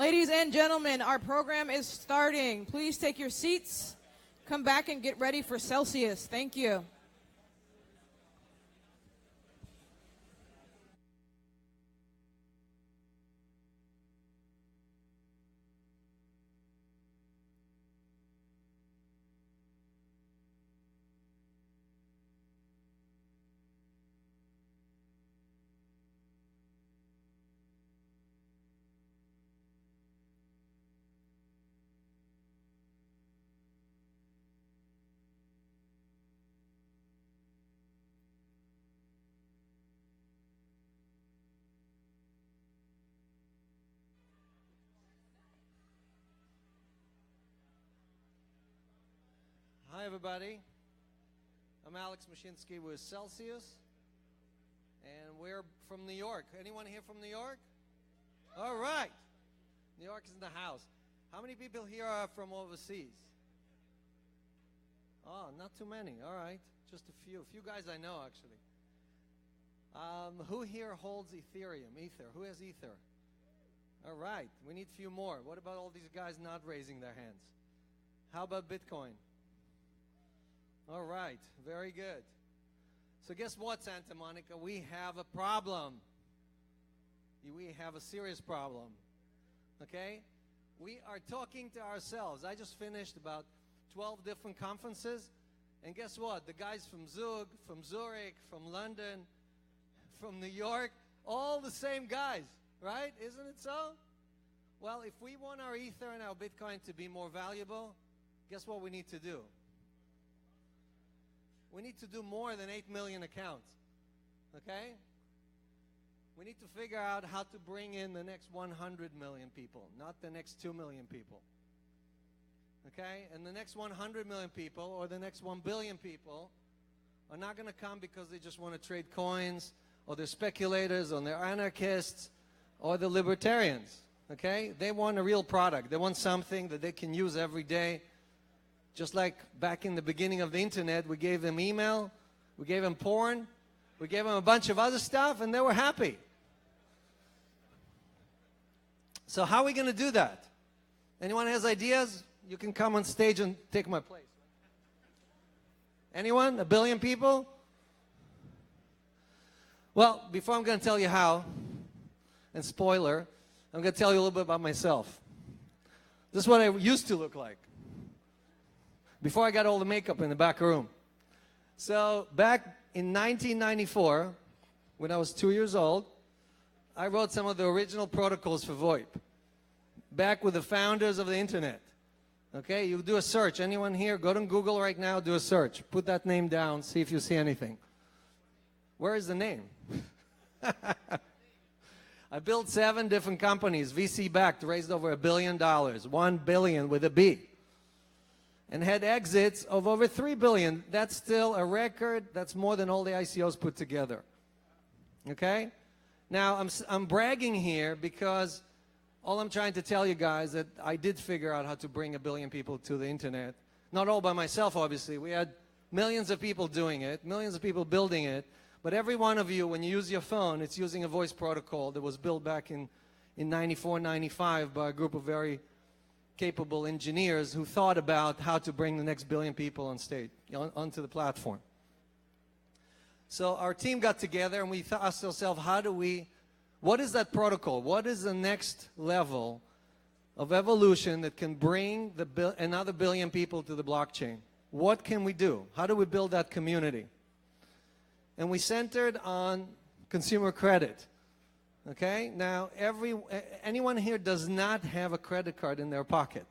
Ladies and gentlemen, our program is starting. Please take your seats. Come back and get ready for Celsius. Thank you. Hi, everybody. I'm Alex Mashinsky with Celsius, and we're from New York. Anyone here from New York? All right. New York is in the house. How many people here are from overseas? Oh, not too many. All right. Just a few. A few guys I know, actually. Who here holds Ethereum? Ether. Who has Ether? All right. We need a few more. What about all these guys not raising their hands? How about Bitcoin? All right, very good. So guess what, Santa Monica? We have a problem. We have a serious problem, okay? We are talking to ourselves. I just finished about 12 different conferences, and guess what? The guys from Zug, from Zurich, from London, from New York, all the same guys, right? Isn't it so? Well, if we want our Ether and our Bitcoin to be more valuable, guess what we need to do? We need to do more than 8 million accounts, okay? We need to figure out how to bring in the next 100 million people, not the next 2 million people, okay? And the next 100 million people or the next 1 billion people are not going to come because they just want to trade coins, or they're speculators, or they're anarchists, or they're libertarians, okay? They want a real product. They want something that they can use every day. Just like back in the beginning of the internet, we gave them email, we gave them porn, we gave them a bunch of other stuff, and they were happy. So how are we going to do that? Anyone has ideas? You can come on stage and take my place. Anyone? 1 billion people? Well, before I'm going to tell you how, and spoiler, I'm going to tell you a little bit about myself. This is what I used to look like before I got all the makeup in the back room. So back in 1994, when I was 2 years old, I wrote some of the original protocols for VoIP, back with the founders of the internet. Okay, you do a search. Anyone here, go to Google right now, do a search. Put that name down, see if you see anything. Where is the name? I built 7 different companies, VC-backed, raised over $1 billion, 1 billion with a B. And had exits of over 3 billion. That's still a record. That's more than all the ICOs put together. Okay? Now, I'm bragging here because all I'm trying to tell you guys that I did figure out how to bring 1 billion people to the internet. Not all by myself, obviously. We had millions of people doing it, millions of people building it. But every one of you, when you use your phone, it's using a voice protocol that was built back in 94, 95 by a group of very capable engineers who thought about how to bring the next 1 billion people on stage, onto the platform. So our team got together and we asked ourselves, what is that protocol? What is the next level of evolution that can bring another 1 billion people to the blockchain? What can we do? How do we build that community? And we centered on consumer credit. Okay, now anyone here does not have a credit card in their pocket?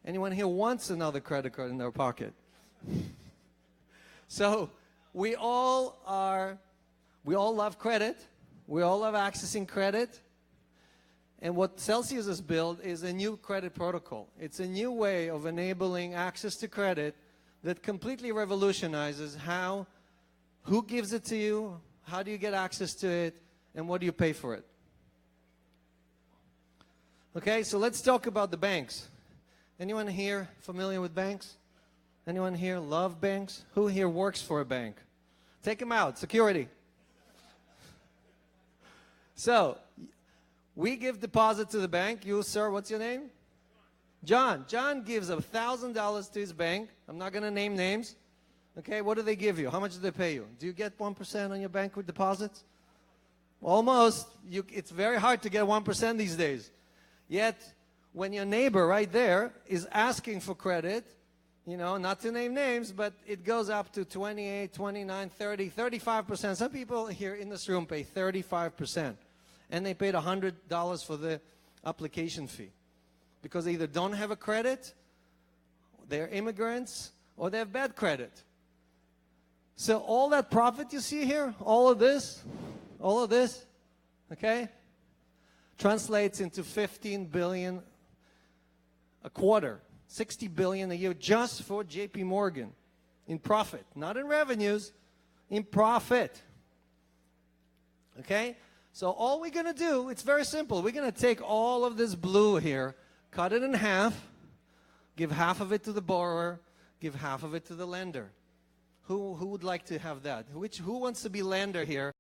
Anyone here wants another credit card in their pocket? So we all love credit. We all love accessing credit. And what Celsius has built is a new credit protocol. It's a new way of enabling access to credit that completely revolutionizes who gives it to you, how do you get access to it, and what do you pay for it? Okay, so let's talk about the banks. Anyone here familiar with banks? Anyone here love banks? Who here works for a bank? Take them out, security. So, We give deposit to the bank. You, sir, what's your name? John. John gives $1,000 to his bank. I'm not going to name names. Okay, what do they give you? How much do they pay you? Do you get 1% on your bank with deposits? Almost. It's very hard to get 1% these days. Yet, when your neighbor right there is asking for credit, you know, not to name names, but it goes up to 28, 29, 30, 35%. Some people here in this room pay 35%. And they paid $100 for the application fee. Because they either don't have a credit, they're immigrants, or they have bad credit. So all that profit you see here, all of this, okay, translates into 15 billion a quarter, 60 billion a year just for JP Morgan in profit, not in revenues, in profit. Okay? So all we're going to do, it's very simple. We're going to take all of this blue here, cut it in half, give half of it to the borrower, give half of it to the lender. Who would like to have that? Who wants to be lender here?